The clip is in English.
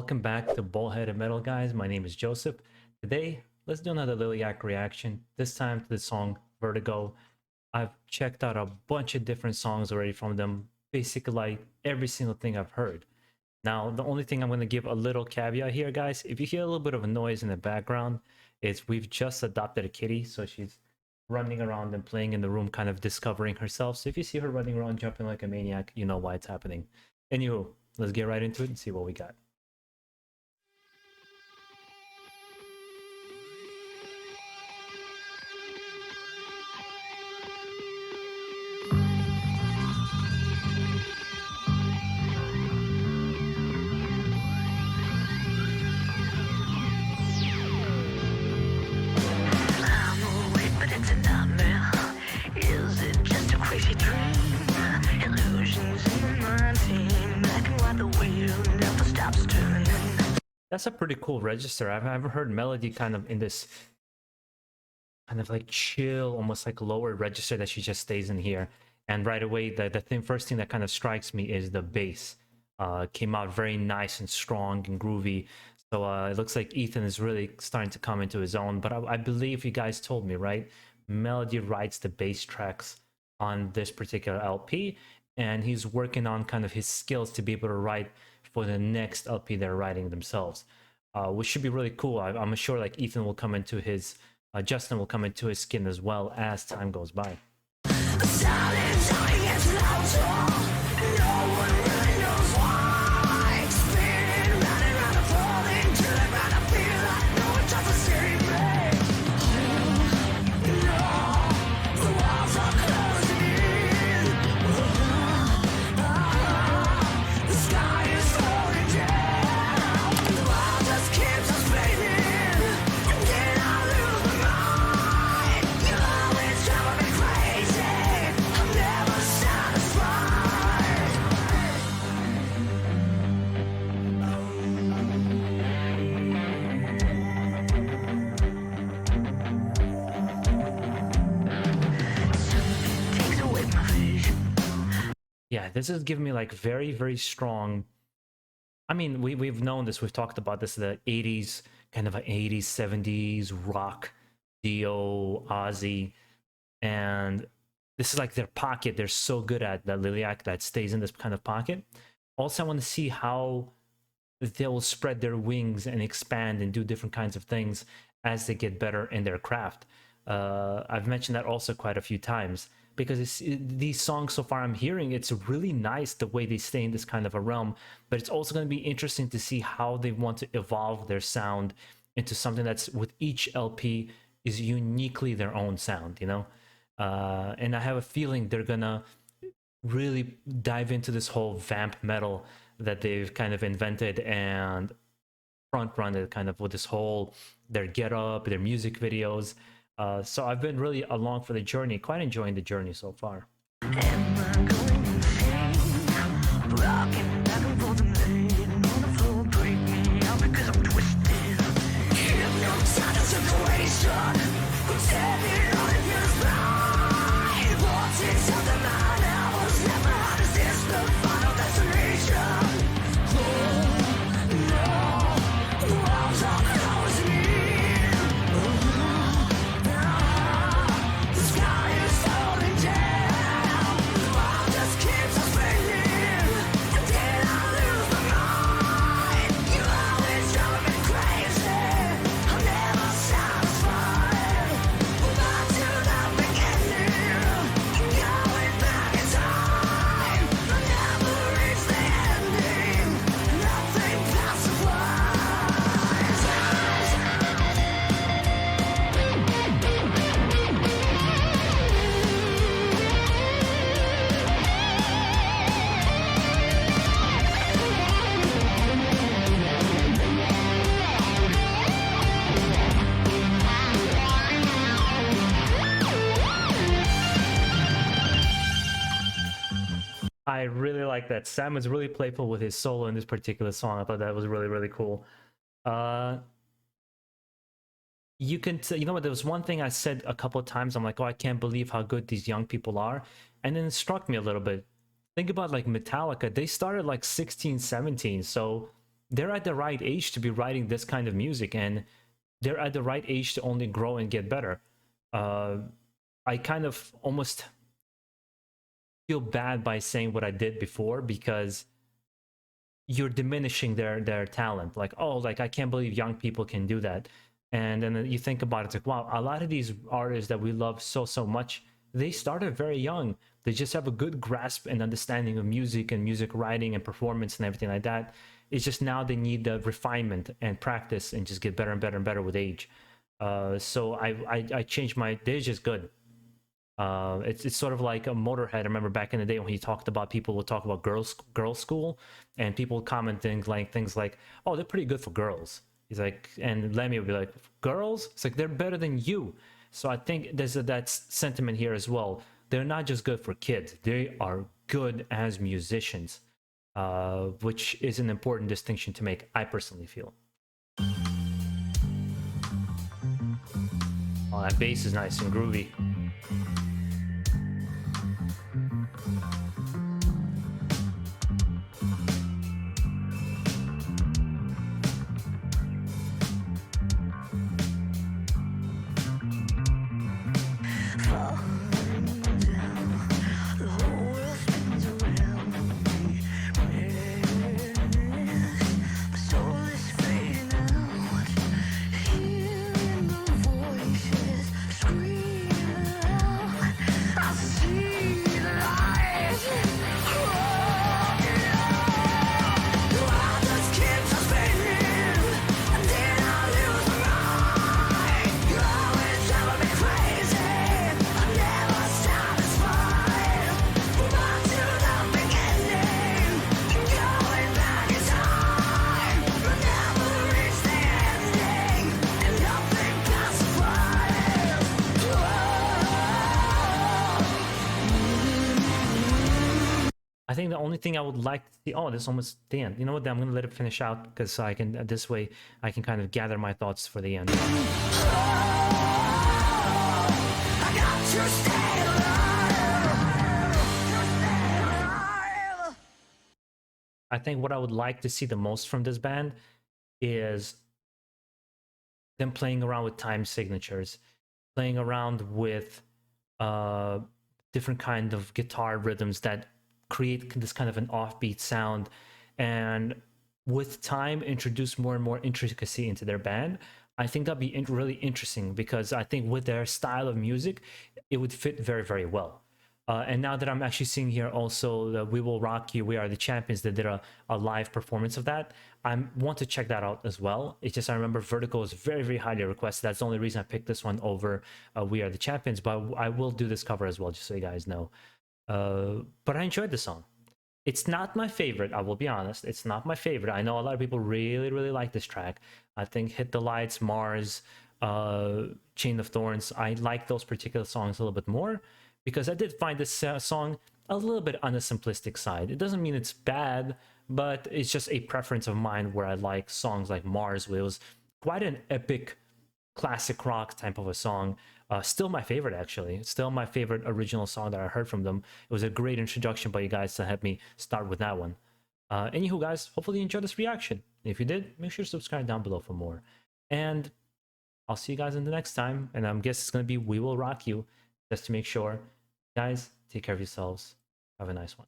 Welcome back to BaldHeaded Metal, guys. My name is Joseph. Today, let's do another Liliac reaction, this time to the song Vertigo. I've checked out a bunch of different songs already from them, basically like every single thing I've heard. Now, the only thing I'm going to give a little caveat here, guys, if you hear a little bit of a noise in the background, it's we've just adopted a kitty, so she's running around and playing in the room, kind of discovering herself. So if you see her running around, jumping like a maniac, you know why it's happening. Anywho, let's get right into it and see what we got. That's a pretty cool register. I've never heard melody kind of in this kind of like chill, almost like lower register that she just stays in here. And right away, the first thing that kind of strikes me is the bass. Came out very nice and strong and groovy. So it looks like Ethan is really starting to come into his own. But I believe you guys told me, right? Melody writes the bass tracks on this particular LP, and he's working on kind of his skills to be able to write for the next LP they're writing themselves, which should be really cool. I'm sure like Ethan will come into his, Justin will come into his skin as well as time goes by. Yeah, this is giving me like very, very strong. I mean, we've known this, we've talked about this, the 80s, kind of an 80s, 70s rock, Dio, Ozzy, and this is like their pocket. They're so good at that Liliac that stays in this kind of pocket. Also, I want to see how they'll spread their wings and expand and do different kinds of things as they get better in their craft. I've mentioned that also quite a few times, because these songs so far I'm hearing, it's really nice the way they stay in this kind of a realm, but it's also going to be interesting to see how they want to evolve their sound into something that's, with each LP, is uniquely their own sound, you know? And I have a feeling they're gonna really dive into this whole vamp metal that they've kind of invented and front run it kind of with this whole, their get up, their music videos. So I've been really along for the journey, quite enjoying the journey so far. I really like that. Sam is really playful with his solo in this particular song. I thought that was really, really cool. You can, you know what, there was one thing I said a couple of times. I'm like, oh, I can't believe how good these young people are. And then it struck me a little bit. Think about like Metallica. They started like 16, 17. So they're at the right age to be writing this kind of music, and they're at the right age to only grow and get better. uh, I kind of almost feel bad by saying what I did before, because you're diminishing their talent. Like, oh, like I can't believe young people can do that. And then you think about it, it's like, wow, a lot of these artists that we love so much, they started very young. They just have a good grasp and understanding of music and music writing and performance and everything like that. It's just now they need the refinement and practice and just get better and better and better with age. So I changed my. They're just good. It's sort of like a Motorhead. I remember back in the day when he talked about, people would talk about girls school, and people would comment things like, "Oh, they're pretty good for girls." He's like, and Lemmy would be like, "Girls?" It's like, they're better than you. So I think there's that sentiment here as well. They're not just good for kids; they are good as musicians, which is an important distinction to make. I personally feel. Oh, that bass is nice and groovy. I think the only thing I would like to see. Oh, this almost the end. You know what? I'm gonna let it finish out, because I can. This way, I can kind of gather my thoughts for the end. I think what I would like to see the most from this band is them playing around with time signatures, playing around with uh, different kind of guitar rhythms that create this kind of an offbeat sound, and with time introduce more and more intricacy into their band. I think that'd be really interesting, because I think with their style of music, it would fit very well. And now that I'm actually seeing here also the We Will Rock You, We Are the Champions, that did a live performance of that. I want to check that out as well. It's just I remember Vertigo is very highly requested. That's the only reason I picked this one over We Are the Champions, but I will do this cover as well, just so you guys know. But I enjoyed the song. It's not my favorite, I will be honest. It's not my favorite. I know a lot of people really like this track. I think Hit the Lights, Mars, Chain of Thorns, I like those particular songs a little bit more, because I did find this song a little bit on the simplistic side. It doesn't mean it's bad, but it's just a preference of mine, where I like songs like Mars, where it was quite an epic classic rock type of a song. Still my favorite, actually. Still my favorite original song that I heard from them. It was a great introduction by you guys to help me start with that one. Anywho, guys, hopefully you enjoyed this reaction. If you did, make sure to subscribe down below for more. And I'll see you guys in the next time. And I guess it's going to be We Will Rock You, just to make sure. Guys, take care of yourselves. Have a nice one.